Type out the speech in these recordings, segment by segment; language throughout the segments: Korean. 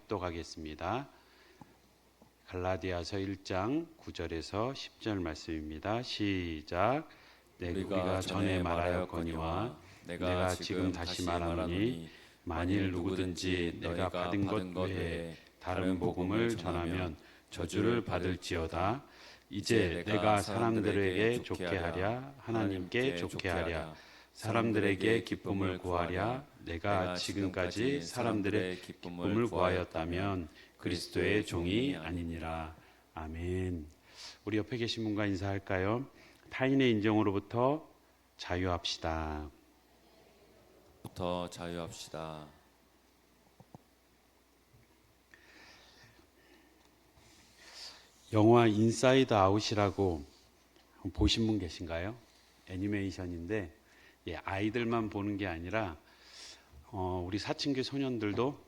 합독하겠습니다. 갈라디아서 1장 9절에서 10절 말씀입니다. 시작. 우리가 전에 말하였거니와 내가 지금 다시 말하노니 만일 누구든지 내가 받은 것 외에 다른 복음을 전하면 저주를 받을지어다. 이제 내가 사람들에게 좋게 하랴 하나님께 좋게 하랴 사람들에게 기쁨을 구하랴 내가 지금까지 사람들의 기쁨을 구하였다면 그리스도의 종이 아니니라. 아멘. 우리 옆에 계신 분과 인사할까요? 타인의 인정으로부터 자유합시다. 자유합시다. 영화 인사이드 아웃이라고 보신 분 계신가요? 애니메이션인데 아이들만 보는 게 아니라 우리 사춘기 소년들도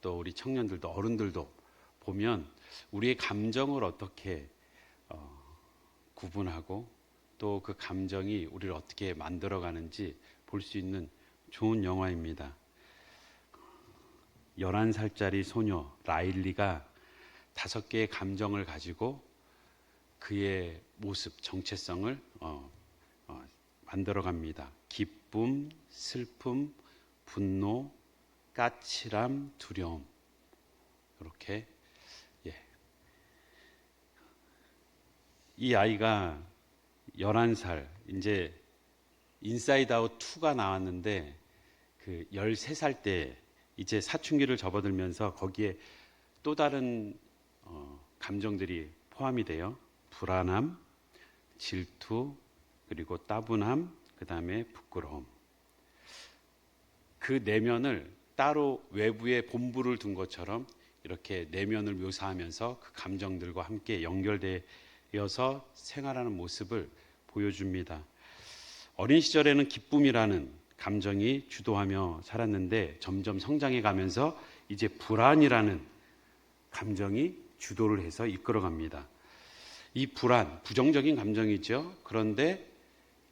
또 우리 청년들도 어른들도 보면 우리의 감정을 어떻게 구분하고 또 그 감정이 우리를 어떻게 만들어가는지 볼 수 있는 좋은 영화입니다. 11살짜리 소녀 라일리가 5개의 감정을 가지고 그의 모습, 정체성을 만들어갑니다. 기쁨, 슬픔, 분노, 까칠함, 두려움. 이렇게 이 아이가 11살, 이제 인사이드 아웃 2가 나왔는데 그 13살 때 이제 사춘기를 접어들면서 거기에 또 다른 감정들이 포함이 돼요. 불안함, 질투, 그리고 따분함, 그 다음에 부끄러움. 그 내면을 따로 외부에 본부를 둔 것처럼 이렇게 내면을 묘사하면서 그 감정들과 함께 연결되어서 생활하는 모습을 보여줍니다. 어린 시절에는 기쁨이라는 감정이 주도하며 살았는데 점점 성장해 가면서 이제 불안이라는 감정이 주도를 해서 이끌어갑니다. 이 불안, 부정적인 감정이죠. 그런데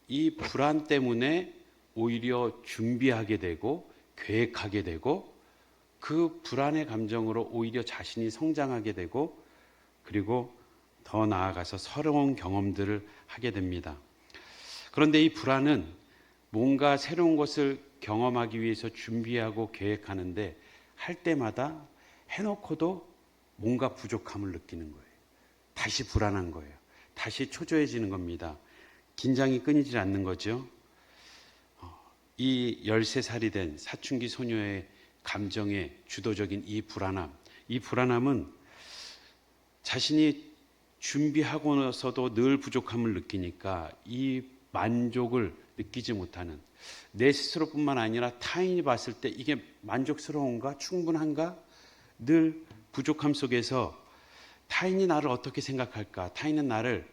이 불안 때문에 오히려 준비하게 되고 계획하게 되고 그 불안의 감정으로 오히려 자신이 성장하게 되고 그리고 더 나아가서 새로운 경험들을 하게 됩니다. 그런데 이 불안은 뭔가 새로운 것을 경험하기 위해서 준비하고 계획하는데 할 때마다 해놓고도 뭔가 부족함을 느끼는 거예요. 다시 불안한 거예요. 다시 초조해지는 겁니다. 긴장이 끊이질 않는 거죠. 이 13살이 된 사춘기 소녀의 감정의 주도적인 이 불안함은 자신이 준비하고 나서도 늘 부족함을 느끼니까 이 만족을 느끼지 못하는 내 스스로뿐만 아니라 타인이 봤을 때 이게 만족스러운가? 충분한가? 늘 부족함 속에서 타인이 나를 어떻게 생각할까? 타인은 나를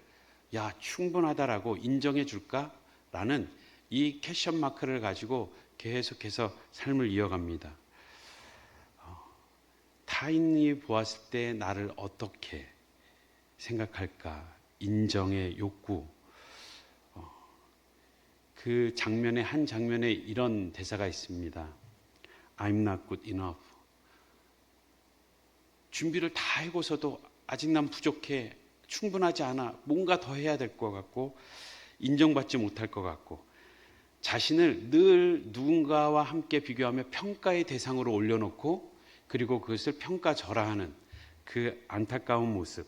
충분하다라고 인정해 줄까? 라는 이 퀘션 마크를 가지고 계속해서 삶을 이어갑니다. 타인이 보았을 때 나를 어떻게 생각할까? 인정의 욕구. 그 장면의 한 장면에 이런 대사가 있습니다. I'm not good enough. 준비를 다 해고서도 아직 난 부족해, 충분하지 않아, 뭔가 더 해야 될 것 같고 인정받지 못할 것 같고 자신을 늘 누군가와 함께 비교하며 평가의 대상으로 올려놓고 그리고 그것을 평가절하하는 그 안타까운 모습.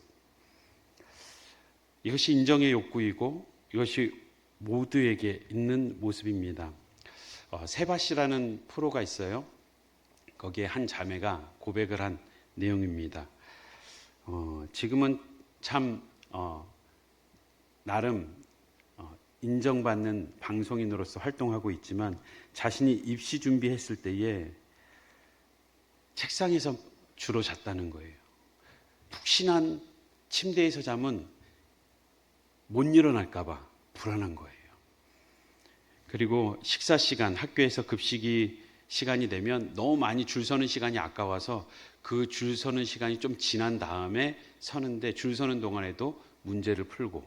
이것이 인정의 욕구이고 이것이 모두에게 있는 모습입니다. 세바씨라는 프로가 있어요. 거기에 한 자매가 고백을 한 내용입니다. 지금은 참 나름 인정받는 방송인으로서 활동하고 있지만 자신이 입시 준비했을 때에 책상에서 주로 잤다는 거예요. 푹신한 침대에서 자면 못 일어날까 봐 불안한 거예요. 그리고 식사 시간, 학교에서 급식이 시간이 되면 너무 많이 줄 서는 시간이 아까워서 그 줄 서는 시간이 좀 지난 다음에 서는데 줄 서는 동안에도 문제를 풀고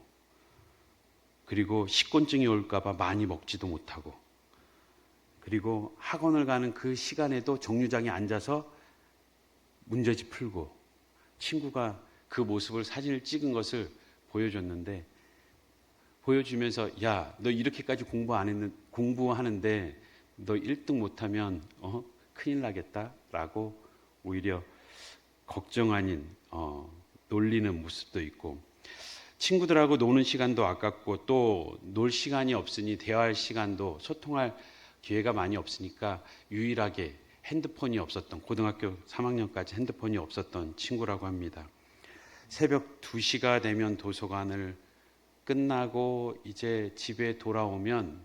그리고 식곤증이 올까 봐 많이 먹지도 못하고 그리고 학원을 가는 그 시간에도 정류장에 앉아서 문제집 풀고 친구가 그 모습을 사진을 찍은 것을 보여줬는데 보여주면서 야, 너 이렇게까지 공부하는데 너 1등 못하면 큰일 나겠다라고 오히려 걱정 아닌 놀리는 모습도 있고 친구들하고 노는 시간도 아깝고 또 놀 시간이 없으니 대화할 시간도 소통할 기회가 많이 없으니까 유일하게 핸드폰이 없었던 고등학교 3학년까지 핸드폰이 없었던 친구라고 합니다. 새벽 2시가 되면 도서관을 끝나고 이제 집에 돌아오면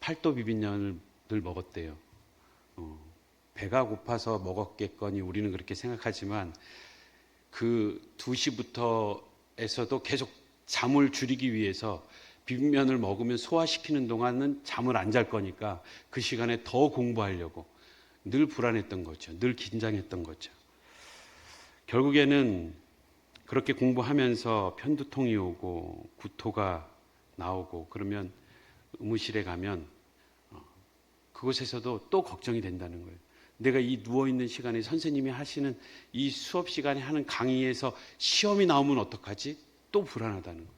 팔도 비빔면을 먹었대요. 배가 고파서 먹었겠거니 우리는 그렇게 생각하지만 그 2시부터에서도 계속 잠을 줄이기 위해서 비빔면을 먹으면 소화시키는 동안은 잠을 안 잘 거니까 그 시간에 더 공부하려고 늘 불안했던 거죠. 늘 긴장했던 거죠. 결국에는 그렇게 공부하면서 편두통이 오고 구토가 나오고 그러면 의무실에 가면 그곳에서도 또 걱정이 된다는 거예요. 내가 이 누워있는 시간에 선생님이 하시는 이 수업 시간에 하는 강의에서 시험이 나오면 어떡하지? 또 불안하다는 거예요.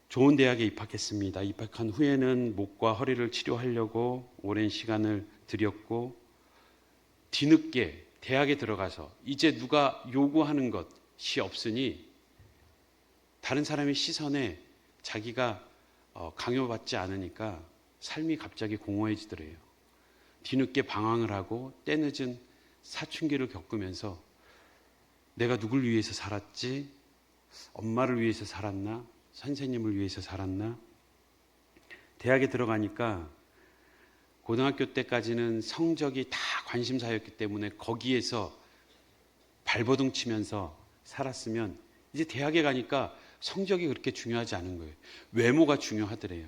좋은 대학에 입학했습니다. 입학한 후에는 목과 허리를 치료하려고 오랜 시간을 들였고 뒤늦게 대학에 들어가서 이제 누가 요구하는 것이 없으니 다른 사람의 시선에 자기가 강요받지 않으니까 삶이 갑자기 공허해지더래요. 뒤늦게 방황을 하고 때늦은 사춘기를 겪으면서 내가 누굴 위해서 살았지? 엄마를 위해서 살았나? 선생님을 위해서 살았나? 대학에 들어가니까 고등학교 때까지는 성적이 다 관심사였기 때문에 거기에서 발버둥 치면서 살았으면 이제 대학에 가니까 성적이 그렇게 중요하지 않은 거예요. 외모가 중요하더래요.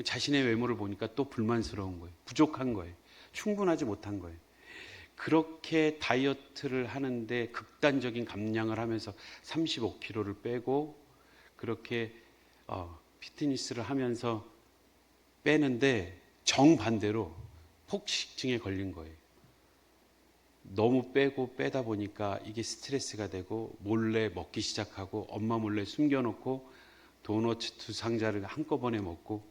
자신의 외모를 보니까 또 불만스러운 거예요. 부족한 거예요. 충분하지 못한 거예요. 그렇게 다이어트를 하는데 극단적인 감량을 하면서 35kg를 빼고 그렇게 피트니스를 하면서 빼는데 정반대로 폭식증에 걸린 거예요. 너무 빼고 빼다 보니까 이게 스트레스가 되고 몰래 먹기 시작하고 엄마 몰래 숨겨놓고 도넛 2상자를 한꺼번에 먹고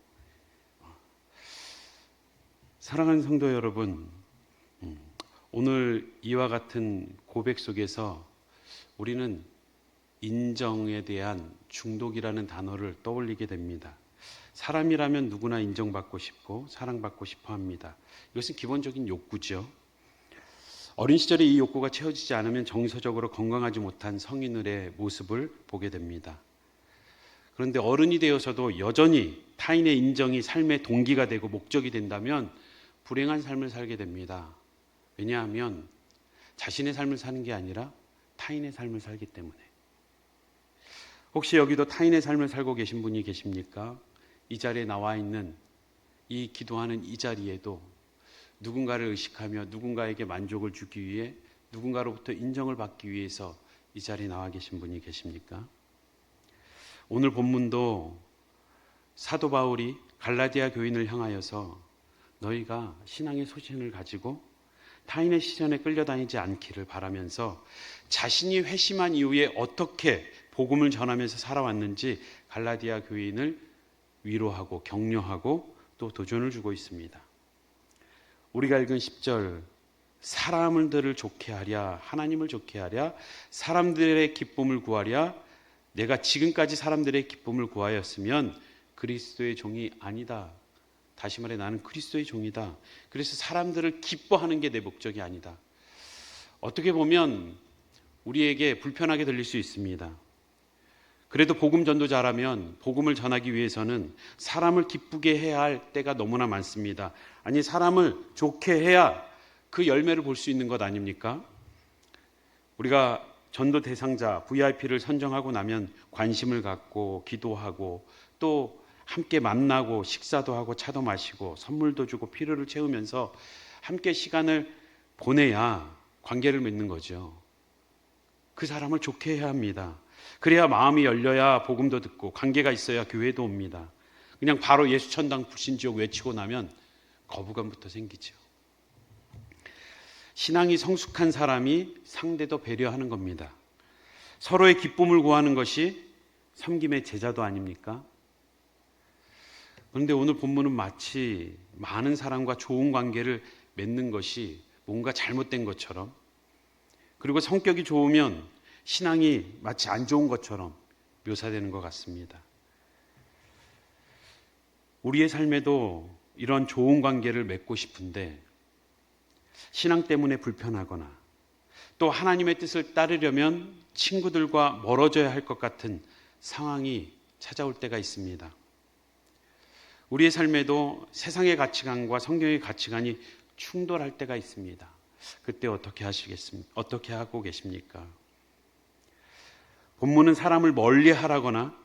사랑하는 성도 여러분, 오늘 이와 같은 고백 속에서 우리는 인정에 대한 중독이라는 단어를 떠올리게 됩니다. 사람이라면 누구나 인정받고 싶고 사랑받고 싶어 합니다. 이것은 기본적인 욕구죠. 어린 시절에 이 욕구가 채워지지 않으면 정서적으로 건강하지 못한 성인들의 모습을 보게 됩니다. 그런데 어른이 되어서도 여전히 타인의 인정이 삶의 동기가 되고 목적이 된다면 불행한 삶을 살게 됩니다. 왜냐하면 자신의 삶을 사는 게 아니라 타인의 삶을 살기 때문에. 혹시 여기도 타인의 삶을 살고 계신 분이 계십니까? 이 자리에 나와 있는 이 기도하는 이 자리에도 누군가를 의식하며 누군가에게 만족을 주기 위해 누군가로부터 인정을 받기 위해서 이 자리에 나와 계신 분이 계십니까? 오늘 본문도 사도 바울이 갈라디아 교인을 향하여서 너희가 신앙의 소신을 가지고 타인의 시선에 끌려다니지 않기를 바라면서 자신이 회심한 이후에 어떻게 복음을 전하면서 살아왔는지 갈라디아 교인을 위로하고 격려하고 또 도전을 주고 있습니다. 우리가 읽은 10절 사람들을 좋게 하랴 하나님을 좋게 하랴 사람들의 기쁨을 구하랴 내가 지금까지 사람들의 기쁨을 구하였으면 그리스도의 종이 아니다. 다시 말해 나는 그리스도의 종이다. 그래서 사람들을 기뻐하는 게 내 목적이 아니다. 어떻게 보면 우리에게 불편하게 들릴 수 있습니다. 그래도 복음 전도자라면 복음을 전하기 위해서는 사람을 기쁘게 해야 할 때가 너무나 많습니다. 아니 사람을 좋게 해야 그 열매를 볼 수 있는 것 아닙니까? 우리가 전도 대상자 VIP를 선정하고 나면 관심을 갖고 기도하고 또 함께 만나고 식사도 하고 차도 마시고 선물도 주고 필요를 채우면서 함께 시간을 보내야 관계를 맺는 거죠. 그 사람을 좋게 해야 합니다. 그래야 마음이 열려야 복음도 듣고 관계가 있어야 교회도 옵니다. 그냥 바로 예수 천당 불신지옥 외치고 나면 거부감부터 생기죠. 신앙이 성숙한 사람이 상대도 배려하는 겁니다. 서로의 기쁨을 구하는 것이 섬김의 제자도 아닙니까? 그런데 오늘 본문은 마치 많은 사람과 좋은 관계를 맺는 것이 뭔가 잘못된 것처럼, 그리고 성격이 좋으면 신앙이 마치 안 좋은 것처럼 묘사되는 것 같습니다. 우리의 삶에도 이런 좋은 관계를 맺고 싶은데 신앙 때문에 불편하거나 또 하나님의 뜻을 따르려면 친구들과 멀어져야 할 것 같은 상황이 찾아올 때가 있습니다. 우리의 삶에도 세상의 가치관과 성경의 가치관이 충돌할 때가 있습니다. 그때 어떻게 하시겠습니까? 어떻게 하고 계십니까? 본문은 사람을 멀리 하라거나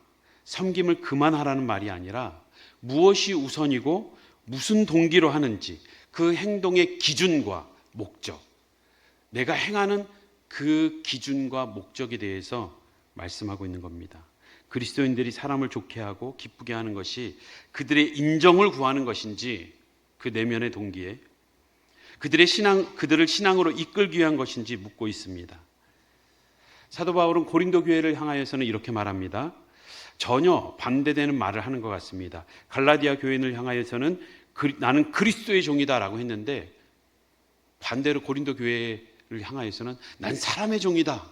섬김을 그만하라는 말이 아니라 무엇이 우선이고 무슨 동기로 하는지 그 행동의 기준과 목적, 내가 행하는 그 기준과 목적에 대해서 말씀하고 있는 겁니다. 그리스도인들이 사람을 좋게 하고 기쁘게 하는 것이 그들의 인정을 구하는 것인지, 그 내면의 동기에 그들을 신앙으로 이끌기 위한 것인지 묻고 있습니다. 사도 바울은 고린도 교회를 향하여서는 이렇게 말합니다. 전혀 반대되는 말을 하는 것 같습니다. 갈라디아 교인을 향하여서는 나는 그리스도의 종이다라고 했는데, 반대로 고린도 교회를 향하여서는 난 사람의 종이다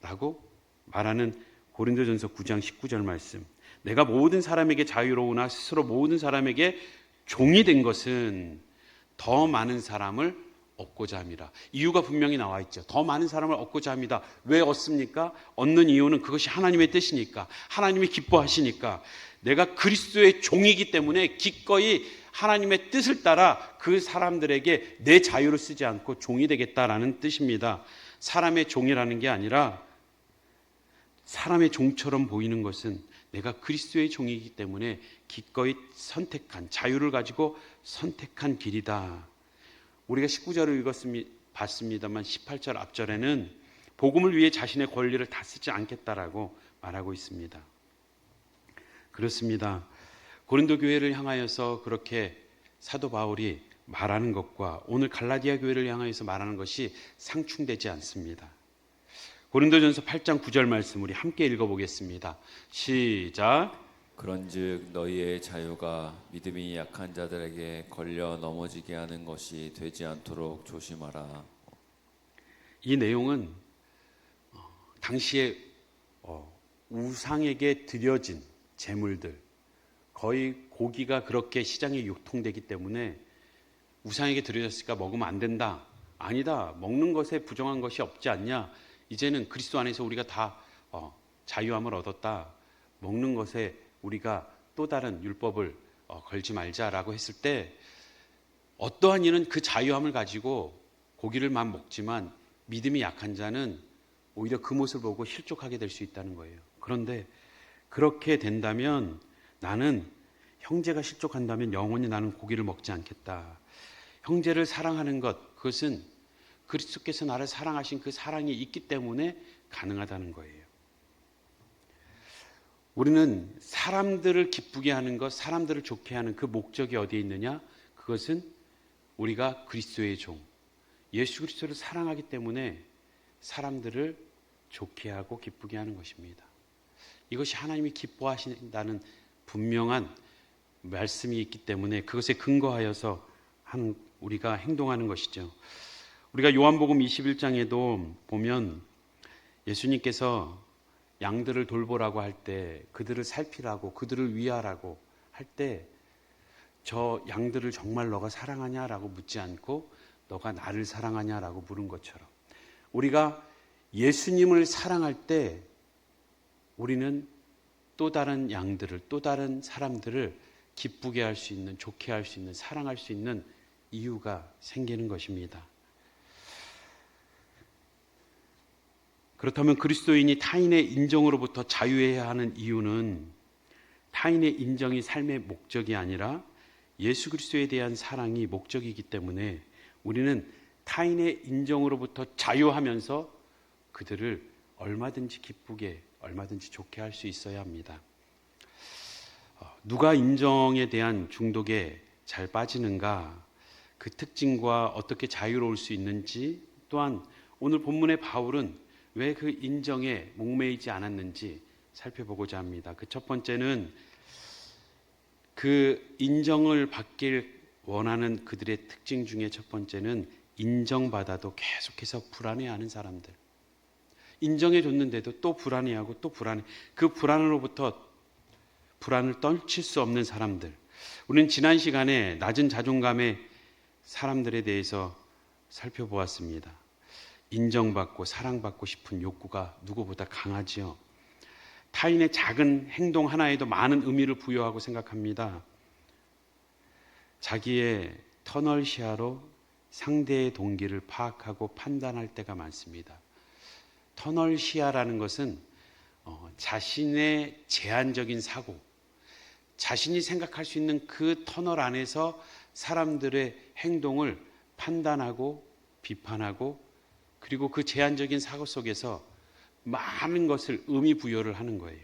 라고 말하는 고린도전서 9장 19절 말씀. 내가 모든 사람에게 자유로우나 스스로 모든 사람에게 종이 된 것은 더 많은 사람을 얻고자 함이라. 이유가 분명히 나와 있죠. 더 많은 사람을 얻고자 합니다. 왜 얻습니까? 얻는 이유는 그것이 하나님의 뜻이니까, 하나님이 기뻐하시니까. 내가 그리스도의 종이기 때문에 기꺼이 하나님의 뜻을 따라 그 사람들에게 내 자유를 쓰지 않고 종이 되겠다라는 뜻입니다. 사람의 종이라는 게 아니라 사람의 종처럼 보이는 것은 내가 그리스도의 종이기 때문에 기꺼이 선택한, 자유를 가지고 선택한 길이다. 우리가 19절을 봤습니다만 18절 앞절에는 복음을 위해 자신의 권리를 다 쓰지 않겠다라고 말하고 있습니다. 그렇습니다. 고린도 교회를 향하여서 그렇게 사도 바울이 말하는 것과 오늘 갈라디아 교회를 향하여서 말하는 것이 상충되지 않습니다. 고린도전서 8장 9절 말씀 우리 함께 읽어보겠습니다. 시작. 그런즉 너희의 자유가 믿음이 약한 자들에게 걸려 넘어지게 하는 것이 되지 않도록 조심하라. 이 내용은 당시에 우상에게 드려진 제물들, 거의 고기가 그렇게 시장에 유통되기 때문에 우상에게 드려졌으니까 먹으면 안 된다. 아니다. 먹는 것에 부정한 것이 없지 않냐. 이제는 그리스도 안에서 우리가 다 자유함을 얻었다. 먹는 것에 우리가 또 다른 율법을 걸지 말자라고 했을 때 어떠한 이는 그 자유함을 가지고 고기를만 먹지만 믿음이 약한 자는 오히려 그 모습을 보고 실족하게 될 수 있다는 거예요. 그런데 그렇게 된다면 나는 형제가 실족한다면 영원히 나는 고기를 먹지 않겠다. 형제를 사랑하는 것, 그것은 그리스도께서 나를 사랑하신 그 사랑이 있기 때문에 가능하다는 거예요. 우리는 사람들을 기쁘게 하는 것, 사람들을 좋게 하는 그 목적이 어디에 있느냐? 그것은 우리가 그리스도의 종, 예수 그리스도를 사랑하기 때문에 사람들을 좋게 하고 기쁘게 하는 것입니다. 이것이 하나님이 기뻐하신다는 분명한 말씀이 있기 때문에 그것에 근거하여서 우리가 행동하는 것이죠. 우리가 요한복음 21장에도 보면 예수님께서 양들을 돌보라고 할 때, 그들을 살피라고, 그들을 위하라고 할 때 저 양들을 정말 너가 사랑하냐라고 묻지 않고 너가 나를 사랑하냐라고 물은 것처럼 우리가 예수님을 사랑할 때 우리는 또 다른 양들을, 또 다른 사람들을 기쁘게 할 수 있는, 좋게 할 수 있는, 사랑할 수 있는 이유가 생기는 것입니다. 그렇다면 그리스도인이 타인의 인정으로부터 자유해야 하는 이유는 타인의 인정이 삶의 목적이 아니라 예수 그리스도에 대한 사랑이 목적이기 때문에 우리는 타인의 인정으로부터 자유하면서 그들을 얼마든지 기쁘게, 얼마든지 좋게 할 수 있어야 합니다. 누가 인정에 대한 중독에 잘 빠지는가? 그 특징과 어떻게 자유로울 수 있는지, 또한 오늘 본문의 바울은 왜 그 인정에 목매이지 않았는지 살펴보고자 합니다. 그 첫 번째는 그 인정을 받길 원하는 그들의 특징 중에 첫 번째는 인정받아도 계속해서 불안해하는 사람들. 인정해줬는데도 또 불안해하고 또 불안해. 그 불안으로부터 불안을 떨칠 수 없는 사람들. 우리는 지난 시간에 낮은 자존감의 사람들에 대해서 살펴보았습니다. 인정받고 사랑받고 싶은 욕구가 누구보다 강하지요. 타인의 작은 행동 하나에도 많은 의미를 부여하고 생각합니다. 자기의 터널 시야로 상대의 동기를 파악하고 판단할 때가 많습니다. 터널 시야라는 것은 자신의 제한적인 사고, 자신이 생각할 수 있는 그 터널 안에서 사람들의 행동을 판단하고 비판하고, 그리고 그 제한적인 사고 속에서 많은 것을 의미 부여를 하는 거예요.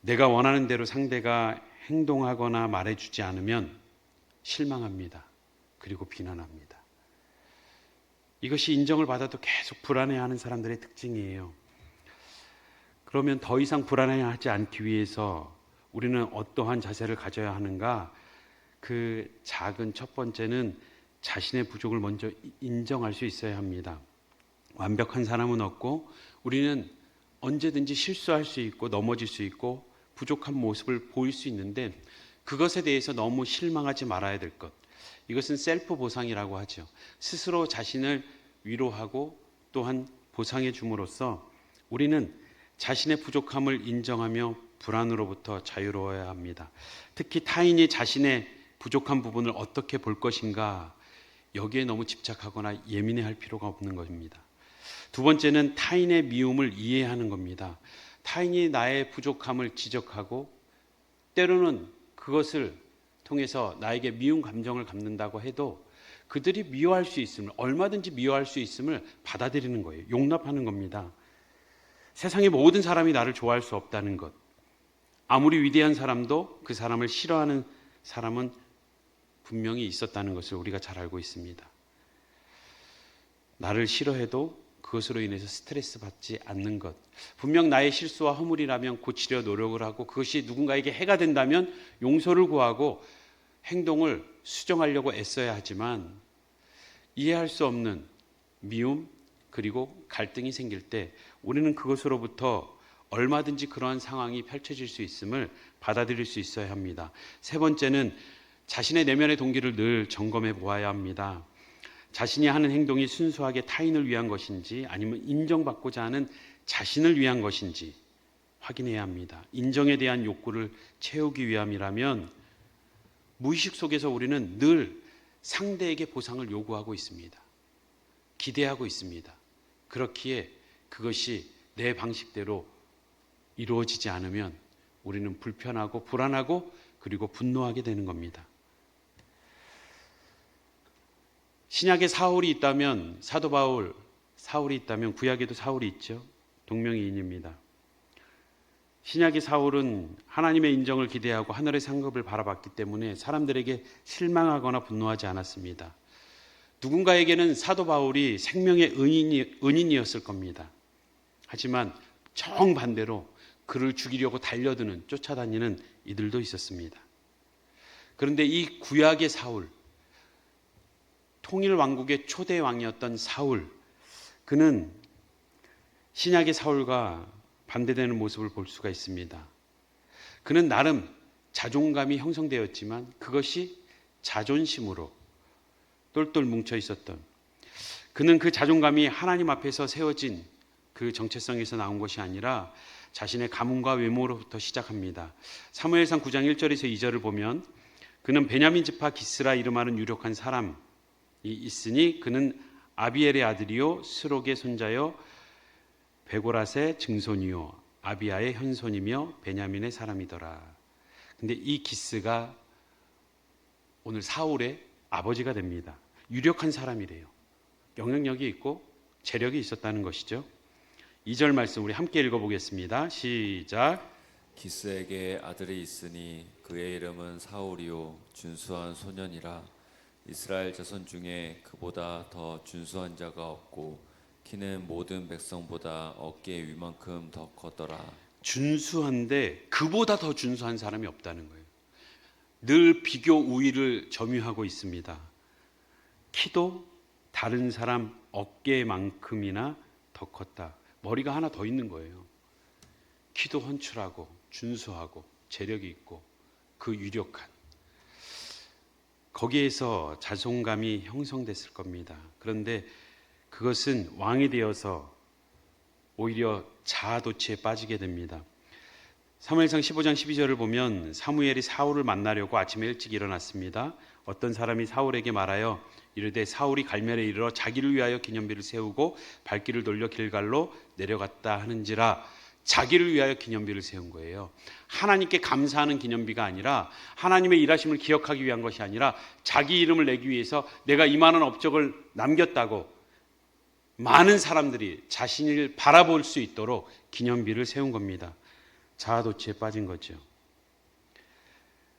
내가 원하는 대로 상대가 행동하거나 말해주지 않으면 실망합니다. 그리고 비난합니다. 이것이 인정을 받아도 계속 불안해하는 사람들의 특징이에요. 그러면 더 이상 불안해하지 않기 위해서 우리는 어떠한 자세를 가져야 하는가? 그 작은 첫 번째는 자신의 부족을 먼저 인정할 수 있어야 합니다. 완벽한 사람은 없고 우리는 언제든지 실수할 수 있고 넘어질 수 있고 부족한 모습을 보일 수 있는데, 그것에 대해서 너무 실망하지 말아야 될 것. 이것은 셀프 보상이라고 하죠. 스스로 자신을 위로하고 또한 보상해 줌으로써 우리는 자신의 부족함을 인정하며 불안으로부터 자유로워야 합니다. 특히 타인이 자신의 부족한 부분을 어떻게 볼 것인가, 여기에 너무 집착하거나 예민해할 필요가 없는 것입니다. 두 번째는 타인의 미움을 이해하는 겁니다. 타인이 나의 부족함을 지적하고 때로는 그것을 통해서 나에게 미움 감정을 갖는다고 해도 그들이 미워할 수 있음을, 얼마든지 미워할 수 있음을 받아들이는 거예요. 용납하는 겁니다. 세상의 모든 사람이 나를 좋아할 수 없다는 것. 아무리 위대한 사람도 그 사람을 싫어하는 사람은 분명히 있었다는 것을 우리가 잘 알고 있습니다. 나를 싫어해도 그것으로 인해서 스트레스 받지 않는 것. 분명 나의 실수와 허물이라면 고치려 노력을 하고, 그것이 누군가에게 해가 된다면 용서를 구하고 행동을 수정하려고 애써야 하지만, 이해할 수 없는 미움 그리고 갈등이 생길 때 우리는 그것으로부터 얼마든지 그러한 상황이 펼쳐질 수 있음을 받아들일 수 있어야 합니다. 세 번째는 자신의 내면의 동기를 늘 점검해 보아야 합니다. 자신이 하는 행동이 순수하게 타인을 위한 것인지 아니면 인정받고자 하는 자신을 위한 것인지 확인해야 합니다. 인정에 대한 욕구를 채우기 위함이라면 무의식 속에서 우리는 늘 상대에게 보상을 요구하고 있습니다. 기대하고 있습니다. 그렇기에 그것이 내 방식대로 이루어지지 않으면 우리는 불편하고 불안하고 그리고 분노하게 되는 겁니다. 신약에 사울이 있다면, 사도 바울, 사울이 있다면 구약에도 사울이 있죠. 동명이인입니다. 신약의 사울은 하나님의 인정을 기대하고 하늘의 상급을 바라봤기 때문에 사람들에게 실망하거나 분노하지 않았습니다. 누군가에게는 사도 바울이 생명의 은인이었을 겁니다. 하지만 정반대로 그를 죽이려고 달려드는, 쫓아다니는 이들도 있었습니다. 그런데 이 구약의 사울, 통일 왕국의 초대 왕이었던 사울, 그는 신약의 사울과 반대되는 모습을 볼 수가 있습니다. 그는 나름 자존감이 형성되었지만 그것이 자존심으로 똘똘 뭉쳐 있었던, 그는 그 자존감이 하나님 앞에서 세워진 그 정체성에서 나온 것이 아니라 자신의 가문과 외모로부터 시작합니다. 사무엘상 9장 1절에서 2절을 보면, 그는 베냐민 지파 기스라 이름하는 유력한 사람이 있으니 그는 아비엘의 아들이요 스록의 손자요 베고랏의 증손이요 아비야의 현손이며 베냐민의 사람이더라. 근데 이 기스가 오늘 사울의 아버지가 됩니다. 유력한 사람이래요. 영향력이 있고 재력이 있었다는 것이죠. 2절 말씀 우리 함께 읽어보겠습니다. 시작. 기스에게 아들이 있으니 그의 이름은 사울이요 준수한 소년이라. 이스라엘 자손 중에 그보다 더 준수한 자가 없고 키는 모든 백성보다 어깨 위만큼 더 컸더라. 준수한데 그보다 더 준수한 사람이 없다는 거예요. 늘 비교 우위를 점유하고 있습니다. 키도 다른 사람 어깨만큼이나 더 컸다. 머리가 하나 더 있는 거예요. 키도 헌칠하고 준수하고 재력이 있고 그 유력한 거기에서 자존감이 형성됐을 겁니다. 그런데 그것은 왕이 되어서 오히려 자아도취에 빠지게 됩니다. 사무엘상 15장 12절을 보면 사무엘이 사울을 만나려고 아침에 일찍 일어났습니다. 어떤 사람이 사울에게 말하여 이르되 사울이 갈멜에 이르러 자기를 위하여 기념비를 세우고 발길을 돌려 길갈로 내려갔다 하는지라. 자기를 위하여 기념비를 세운 거예요. 하나님께 감사하는 기념비가 아니라 하나님의 일하심을 기억하기 위한 것이 아니라 자기 이름을 내기 위해서 내가 이만한 업적을 남겼다고 많은 사람들이 자신을 바라볼 수 있도록 기념비를 세운 겁니다. 자아도취에 빠진 거죠.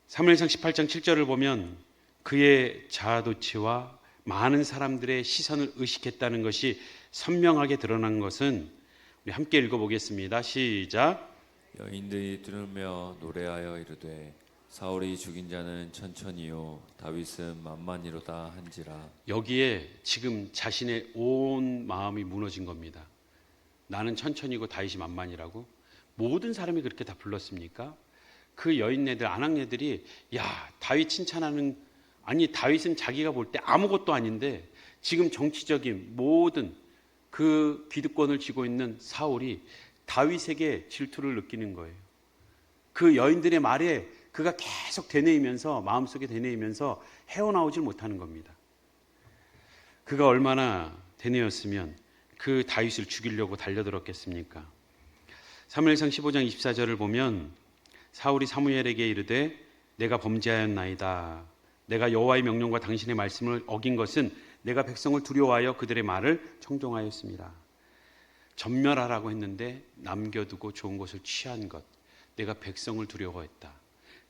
사무엘상 18장 7절을 보면 그의 자아도취와 많은 사람들의 시선을 의식했다는 것이 선명하게 드러난 것은 우리 함께 읽어보겠습니다. 시작. 여인들이 들으며 노래하여 이르되 사울이 죽인 자는 천천히요 다윗은 만만히로다 한지라. 여기에 지금 자신의 온 마음이 무너진 겁니다. 나는 천천히고 다윗이 만만이라고? 모든 사람이 그렇게 다 불렀습니까? 그 여인네들 아낙네들이 야 다윗 칭찬하는 아니 다윗은 자기가 볼 때 아무것도 아닌데 지금 정치적인 모든 그 기득권을 쥐고 있는 사울이 다윗에게 질투를 느끼는 거예요. 그 여인들의 말에 그가 계속 되뇌이면서 마음속에 되뇌이면서 헤어나오질 못하는 겁니다. 그가 얼마나 되뇌었으면 그 다윗을 죽이려고 달려들었겠습니까? 사무엘상 15장 24절을 보면 사울이 사무엘에게 이르되 내가 범죄하였나이다. 내가 여호와의 명령과 당신의 말씀을 어긴 것은 내가 백성을 두려워하여 그들의 말을 청종하였습니다. 전멸하라고 했는데 남겨두고 좋은 것을 취한 것. 내가 백성을 두려워했다.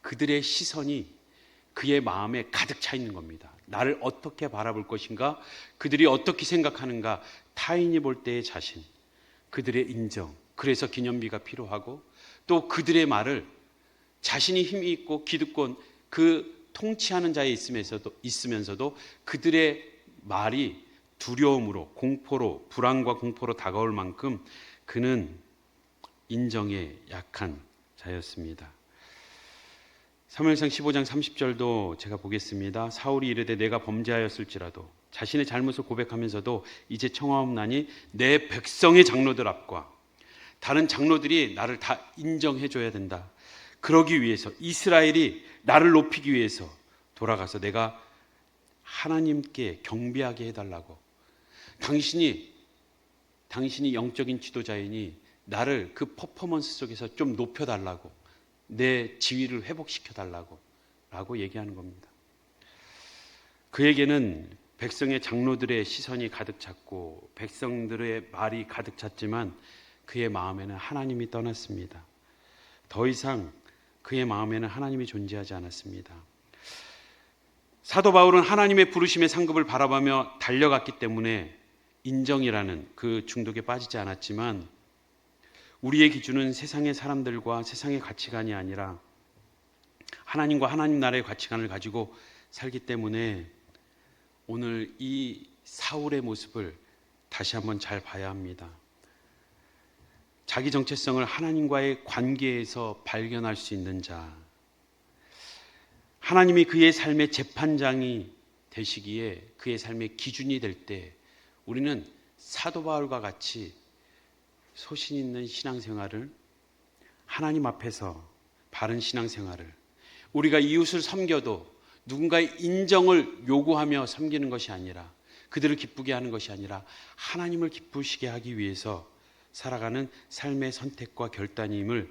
그들의 시선이 그의 마음에 가득 차 있는 겁니다. 나를 어떻게 바라볼 것인가? 그들이 어떻게 생각하는가? 타인이 볼 때의 자신, 그들의 인정. 그래서 기념비가 필요하고 또 그들의 말을 자신이 힘이 있고 기득권 그 통치하는 자에 있으면서도 그들의 말이 두려움으로 공포로 불안과 공포로 다가올 만큼 그는 인정에 약한 자였습니다. 사무엘상 15장 30절도 제가 보겠습니다. 사울이 이르되 내가 범죄하였을지라도 자신의 잘못을 고백하면서도 이제 청하옵나니 내 백성의 장로들 앞과 다른 장로들이 나를 다 인정해 줘야 된다. 그러기 위해서 이스라엘이 나를 높이기 위해서 돌아가서 내가 하나님께 경배하게 해달라고. 당신이 영적인 지도자이니 나를 그 퍼포먼스 속에서 좀 높여달라고. 내 지위를 회복시켜달라고 라고 얘기하는 겁니다. 그에게는 백성의 장로들의 시선이 가득 찼고 백성들의 말이 가득 찼지만 그의 마음에는 하나님이 떠났습니다. 더 이상 그의 마음에는 하나님이 존재하지 않았습니다. 사도 바울은 하나님의 부르심의 상급을 바라보며 달려갔기 때문에 인정이라는 그 중독에 빠지지 않았지만 우리의 기준은 세상의 사람들과 세상의 가치관이 아니라 하나님과 하나님 나라의 가치관을 가지고 살기 때문에 오늘 이 사울의 모습을 다시 한번 잘 봐야 합니다. 자기 정체성을 하나님과의 관계에서 발견할 수 있는 자, 하나님이 그의 삶의 재판장이 되시기에 그의 삶의 기준이 될 때 우리는 사도 바울과 같이 소신 있는 신앙생활을 하나님 앞에서 바른 신앙생활을 우리가 이웃을 섬겨도 누군가의 인정을 요구하며 섬기는 것이 아니라 그들을 기쁘게 하는 것이 아니라 하나님을 기쁘시게 하기 위해서 살아가는 삶의 선택과 결단임을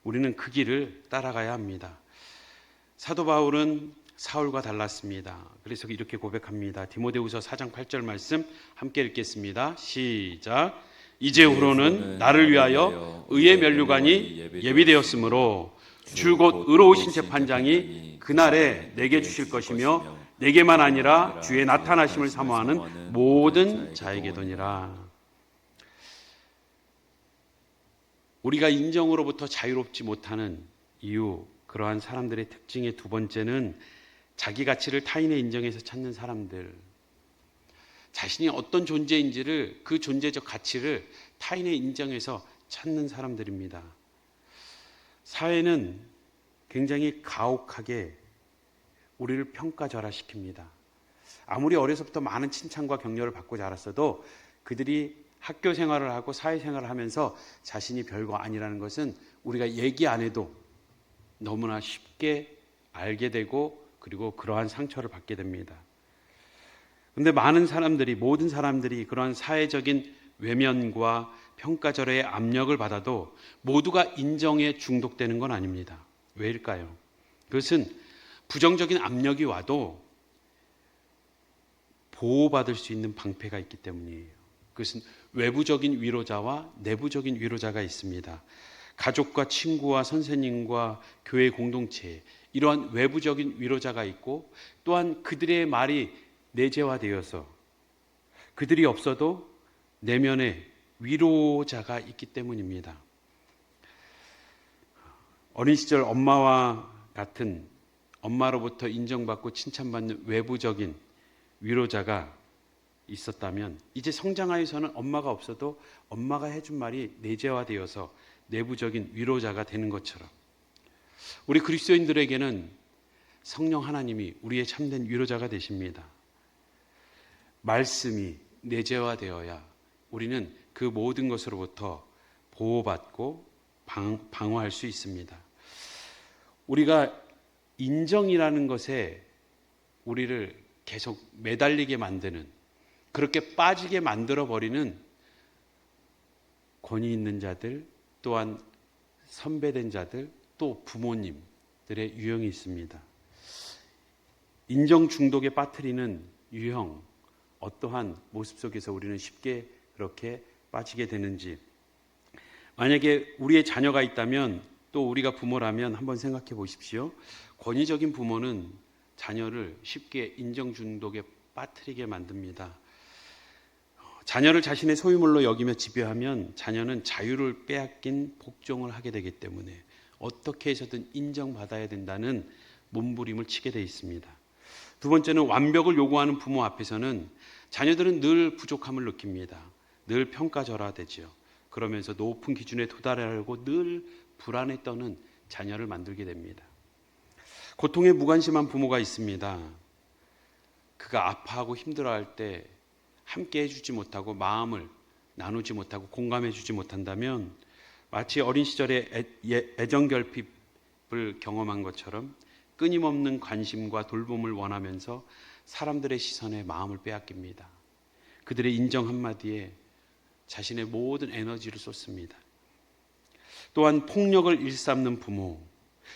우리는 그 길을 따라가야 합니다. 사도 바울은 사울과 달랐습니다. 그래서 이렇게 고백합니다. 디모데후서 4장 8절 말씀 함께 읽겠습니다. 시작. 이제후로는 나를 위하여 의의 면류관이 예비되었으므로 주 곧 의로우신 재판장이 그날에 내게 주실 것이며 내게만 아니라 주의 나타나심을 사모하는 모든 자에게도니라. 우리가 인정으로부터 자유롭지 못하는 이유, 그러한 사람들의 특징의 두 번째는 자기 가치를 타인의 인정에서 찾는 사람들. 자신이 어떤 존재인지를, 그 존재적 가치를 타인의 인정에서 찾는 사람들입니다. 사회는 굉장히 가혹하게 우리를 평가절하시킵니다. 아무리 어려서부터 많은 칭찬과 격려를 받고 자랐어도 그들이 학교 생활을 하고 사회생활을 하면서 자신이 별거 아니라는 것은 우리가 얘기 안 해도 너무나 쉽게 알게 되고, 그리고 그러한 상처를 받게 됩니다. 그런데 모든 사람들이 그러한 사회적인 외면과 평가절하의 압력을 받아도 모두가 인정에 중독되는 건 아닙니다. 왜일까요? 그것은 부정적인 압력이 와도 보호받을 수 있는 방패가 있기 때문이에요. 그것은 외부적인 위로자와 내부적인 위로자가 있습니다. 가족과 친구와 선생님과 교회 공동체, 이러한 외부적인 위로자가 있고, 또한 그들의 말이 내재화되어서 그들이 없어도 내면에 위로자가 있기 때문입니다. 어린 시절 엄마와 같은, 엄마로부터 인정받고 칭찬받는 외부적인 위로자가 있었다면, 이제 성장하여서는 엄마가 없어도 엄마가 해준 말이 내재화되어서 내부적인 위로자가 되는 것처럼, 우리 그리스도인들에게는 성령 하나님이 우리의 참된 위로자가 되십니다. 말씀이 내재화되어야 우리는 그 모든 것으로부터 보호받고 방어할 수 있습니다. 우리가 인정이라는 것에 우리를 계속 매달리게 만드는, 그렇게 빠지게 만들어버리는 권위 있는 자들, 또한 선배된 자들, 또 부모님들의 유형이 있습니다. 인정 중독에 빠뜨리는 유형, 어떠한 모습 속에서 우리는 쉽게 그렇게 빠지게 되는지, 만약에 우리의 자녀가 있다면, 또 우리가 부모라면 한번 생각해 보십시오. 권위적인 부모는 자녀를 쉽게 인정 중독에 빠뜨리게 만듭니다. 자녀를 자신의 소유물로 여기며 지배하면 자녀는 자유를 빼앗긴 복종을 하게 되기 때문에 어떻게 해서든 인정받아야 된다는 몸부림을 치게 돼 있습니다. 두 번째는 완벽을 요구하는 부모 앞에서는 자녀들은 늘 부족함을 느낍니다. 늘 평가절하되죠. 그러면서 높은 기준에 도달하려고 늘 불안에 떠는 자녀를 만들게 됩니다. 고통에 무관심한 부모가 있습니다. 그가 아파하고 힘들어할 때 함께 해주지 못하고, 마음을 나누지 못하고, 공감해주지 못한다면 마치 어린 시절에 애정결핍을 경험한 것처럼 끊임없는 관심과 돌봄을 원하면서 사람들의 시선에 마음을 빼앗깁니다. 그들의 인정 한마디에 자신의 모든 에너지를 쏟습니다. 또한 폭력을 일삼는 부모,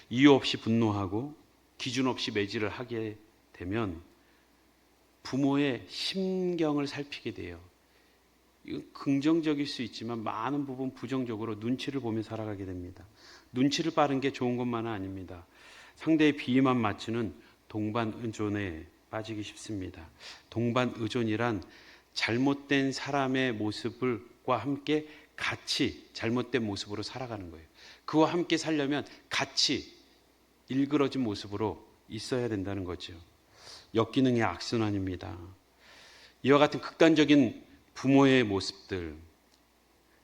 이유 없이 분노하고 기준 없이 매질을 하게 되면 부모의 심경을 살피게 돼요. 이건 긍정적일 수 있지만 많은 부분 부정적으로 눈치를 보며 살아가게 됩니다. 눈치를 빠른 게 좋은 것만은 아닙니다. 상대의 비위만 맞추는 동반의존에 빠지기 쉽습니다. 동반의존이란 잘못된 사람의 모습과 함께 같이 잘못된 모습으로 살아가는 거예요. 그와 함께 살려면 같이 일그러진 모습으로 있어야 된다는 거죠. 역기능의 악순환입니다. 이와 같은 극단적인 부모의 모습들,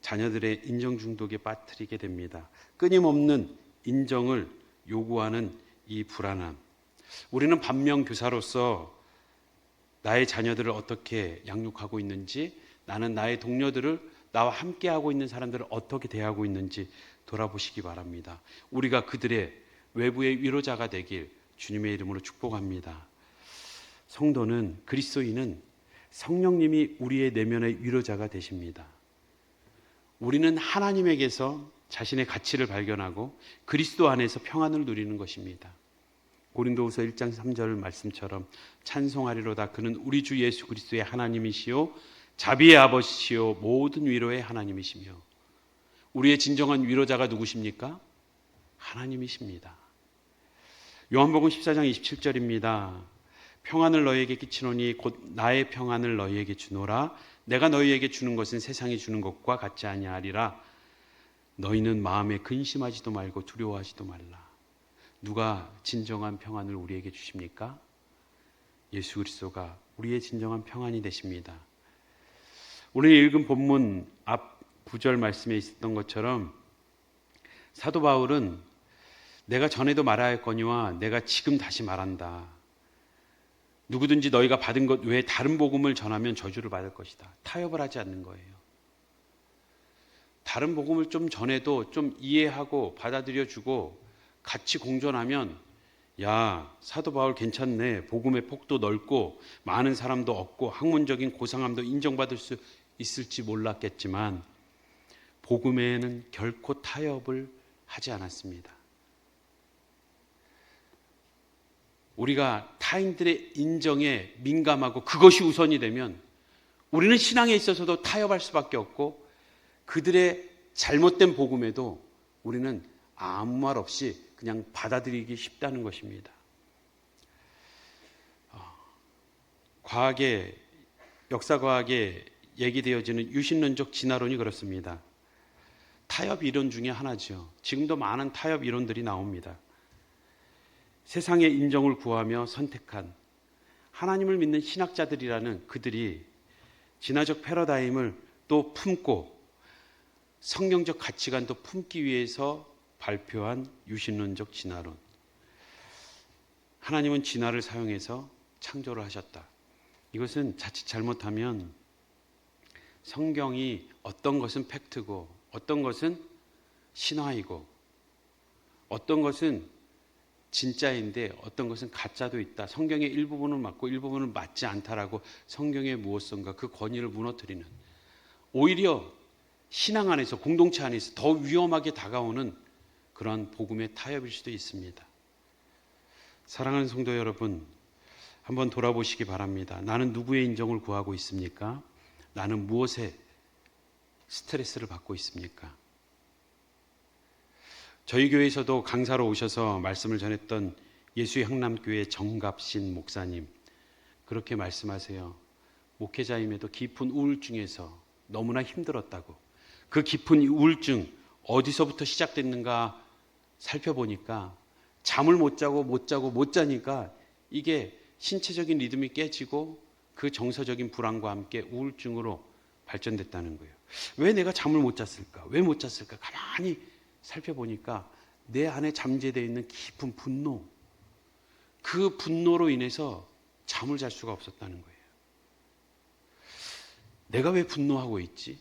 자녀들의 인정 중독에 빠뜨리게 됩니다. 끊임없는 인정을 요구하는 이 불안함. 우리는 반면교사로서 나의 자녀들을 어떻게 양육하고 있는지, 나는 나의 동료들을, 나와 함께하고 있는 사람들을 어떻게 대하고 있는지 돌아보시기 바랍니다. 우리가 그들의 외부의 위로자가 되길 주님의 이름으로 축복합니다. 성도는, 그리스도인은 성령님이 우리의 내면의 위로자가 되십니다. 우리는 하나님에게서 자신의 가치를 발견하고 그리스도 안에서 평안을 누리는 것입니다. 고린도후서 1장 3절 말씀처럼 찬송하리로다. 그는 우리 주 예수 그리스도의 하나님이시요 자비의 아버지시요 모든 위로의 하나님이시며. 우리의 진정한 위로자가 누구십니까? 하나님이십니다. 요한복음 14장 27절입니다. 평안을 너희에게 끼치노니 곧 나의 평안을 너희에게 주노라. 내가 너희에게 주는 것은 세상이 주는 것과 같지 아니하리라. 너희는 마음에 근심하지도 말고 두려워하지도 말라. 누가 진정한 평안을 우리에게 주십니까? 예수 그리스도가 우리의 진정한 평안이 되십니다. 오늘 읽은 본문 앞 9절 말씀에 있었던 것처럼 사도 바울은 내가 전에도 말하여 했거니와 내가 지금 다시 말한다. 누구든지 너희가 받은 것 외에 다른 복음을 전하면 저주를 받을 것이다. 타협을 하지 않는 거예요. 다른 복음을 좀 전해도 좀 이해하고 받아들여주고 같이 공존하면 야, 사도 바울 괜찮네. 복음의 폭도 넓고 많은 사람도 얻고 학문적인 고상함도 인정받을 수 있을지 몰랐겠지만 복음에는 결코 타협을 하지 않았습니다. 우리가 타인들의 인정에 민감하고 그것이 우선이 되면 우리는 신앙에 있어서도 타협할 수밖에 없고 그들의 잘못된 복음에도 우리는 아무 말 없이 그냥 받아들이기 쉽다는 것입니다. 과학에, 역사과학에 얘기되어지는 유신론적 진화론이 그렇습니다. 타협 이론 중에 하나죠. 지금도 많은 타협 이론들이 나옵니다. 세상의 인정을 구하며 선택한 하나님을 믿는 신학자들이라는 그들이 진화적 패러다임을 또 품고 성경적 가치관도 품기 위해서 발표한 유신론적 진화론. 하나님은 진화를 사용해서 창조를 하셨다. 이것은 자칫 잘못하면 성경이 어떤 것은 팩트고 어떤 것은 신화이고 어떤 것은 진짜인데 어떤 것은 가짜도 있다. 성경의 일부분은 맞고 일부분은 맞지 않다라고 성경의 무엇인가 그 권위를 무너뜨리는, 오히려 신앙 안에서 공동체 안에서 더 위험하게 다가오는 그러한 복음의 타협일 수도 있습니다. 사랑하는 성도 여러분, 한번 돌아보시기 바랍니다. 나는 누구의 인정을 구하고 있습니까? 나는 무엇에 스트레스를 받고 있습니까? 저희 교회에서도 강사로 오셔서 말씀을 전했던 예수의 향남교회 정갑신 목사님, 그렇게 말씀하세요. 목회자임에도 깊은 우울증에서 너무나 힘들었다고. 그 깊은 우울증 어디서부터 시작됐는가 살펴보니까 잠을 못 자니까 이게 신체적인 리듬이 깨지고 그 정서적인 불안과 함께 우울증으로 발전됐다는 거예요. 왜 내가 잠을 못 잤을까? 왜 못 잤을까? 가만히 살펴보니까 내 안에 잠재되어 있는 깊은 분노, 그 분노로 인해서 잠을 잘 수가 없었다는 거예요. 내가 왜 분노하고 있지?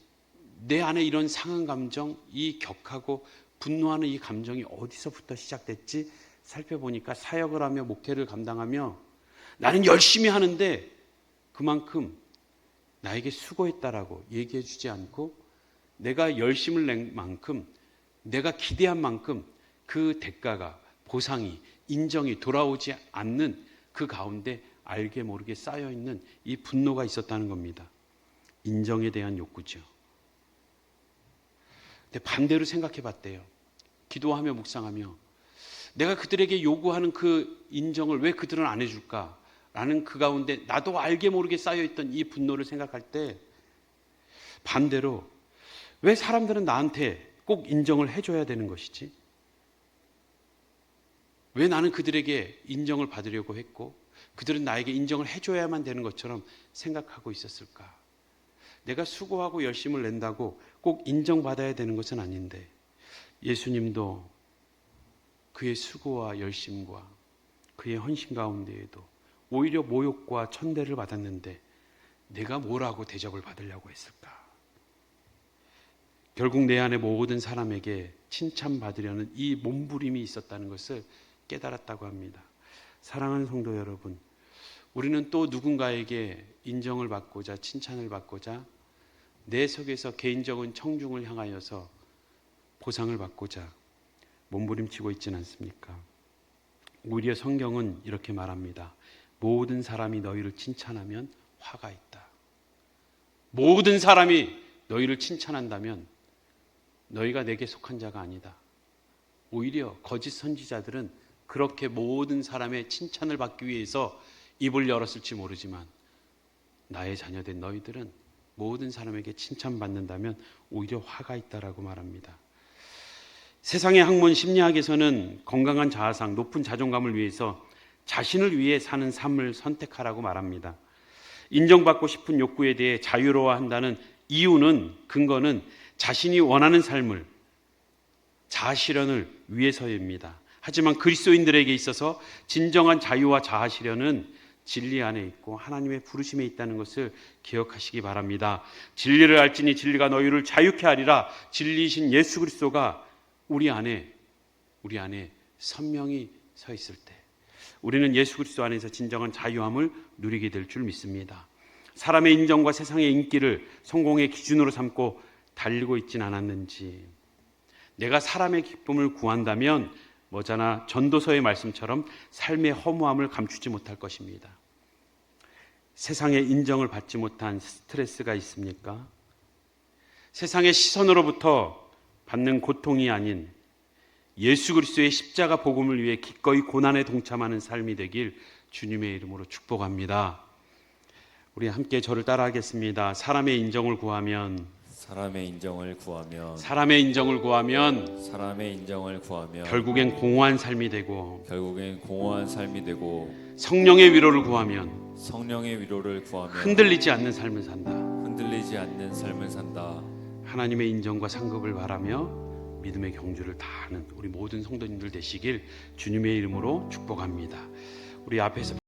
내 안에 이런 상한 감정, 이 격하고 분노하는 이 감정이 어디서부터 시작됐지? 살펴보니까 사역을 하며 목회를 감당하며 나는 열심히 하는데 그만큼 나에게 수고했다라고 얘기해 주지 않고 내가 열심을 낸 만큼, 내가 기대한 만큼 그 대가가, 보상이, 인정이 돌아오지 않는 그 가운데 알게 모르게 쌓여있는 이 분노가 있었다는 겁니다. 인정에 대한 욕구죠. 근데 반대로 생각해 봤대요. 기도하며 묵상하며 내가 그들에게 요구하는 그 인정을 왜 그들은 안 해줄까? 라는 그 가운데 나도 알게 모르게 쌓여있던 이 분노를 생각할 때 반대로 왜 사람들은 나한테 꼭 인정을 해줘야 되는 것이지? 왜 나는 그들에게 인정을 받으려고 했고 그들은 나에게 인정을 해줘야만 되는 것처럼 생각하고 있었을까? 내가 수고하고 열심을 낸다고 꼭 인정받아야 되는 것은 아닌데 예수님도 그의 수고와 열심과 그의 헌신 가운데에도 오히려 모욕과 천대를 받았는데 내가 뭐라고 대접을 받으려고 했을까? 결국 내 안에 모든 사람에게 칭찬받으려는 이 몸부림이 있었다는 것을 깨달았다고 합니다. 사랑하는 성도 여러분, 우리는 또 누군가에게 인정을 받고자, 칭찬을 받고자, 내 속에서 개인적인 청중을 향하여서 보상을 받고자 몸부림치고 있지는 않습니까? 오히려 성경은 이렇게 말합니다. 모든 사람이 너희를 칭찬하면 화가 있다. 모든 사람이 너희를 칭찬한다면 너희가 내게 속한 자가 아니다. 오히려 거짓 선지자들은 그렇게 모든 사람의 칭찬을 받기 위해서 입을 열었을지 모르지만 나의 자녀된 너희들은 모든 사람에게 칭찬받는다면 오히려 화가 있다라고 말합니다. 세상의 학문 심리학에서는 건강한 자아상, 높은 자존감을 위해서 자신을 위해 사는 삶을 선택하라고 말합니다. 인정받고 싶은 욕구에 대해 자유로워한다는 이유는, 근거는 자신이 원하는 삶을, 자아실현을 위해서입니다. 하지만 그리스도인들에게 있어서 진정한 자유와 자아실현은 진리 안에 있고 하나님의 부르심에 있다는 것을 기억하시기 바랍니다. 진리를 알지니 진리가 너희를 자유케 하리라. 진리이신 예수 그리스도가 우리 안에 선명히 서 있을 때 우리는 예수 그리스도 안에서 진정한 자유함을 누리게 될 줄 믿습니다. 사람의 인정과 세상의 인기를 성공의 기준으로 삼고 달리고 있진 않았는지, 내가 사람의 기쁨을 구한다면 머자나 전도서의 말씀처럼 삶의 허무함을 감추지 못할 것입니다. 세상의 인정을 받지 못한 스트레스가 있습니까? 세상의 시선으로부터 받는 고통이 아닌 예수 그리스도의 십자가 복음을 위해 기꺼이 고난에 동참하는 삶이 되길 주님의 이름으로 축복합니다. 우리 함께 저를 따라하겠습니다. 사람의 인정을 구하면 결국엔 공허한 삶이 되고 성령의 위로를 구하면 흔들리지 않는 삶을 산다. 하나님의 인정과 상급을 바라며 믿음의 경주를 다하는 우리 모든 성도님들 되시길 주님의 이름으로 축복합니다. 우리 앞에서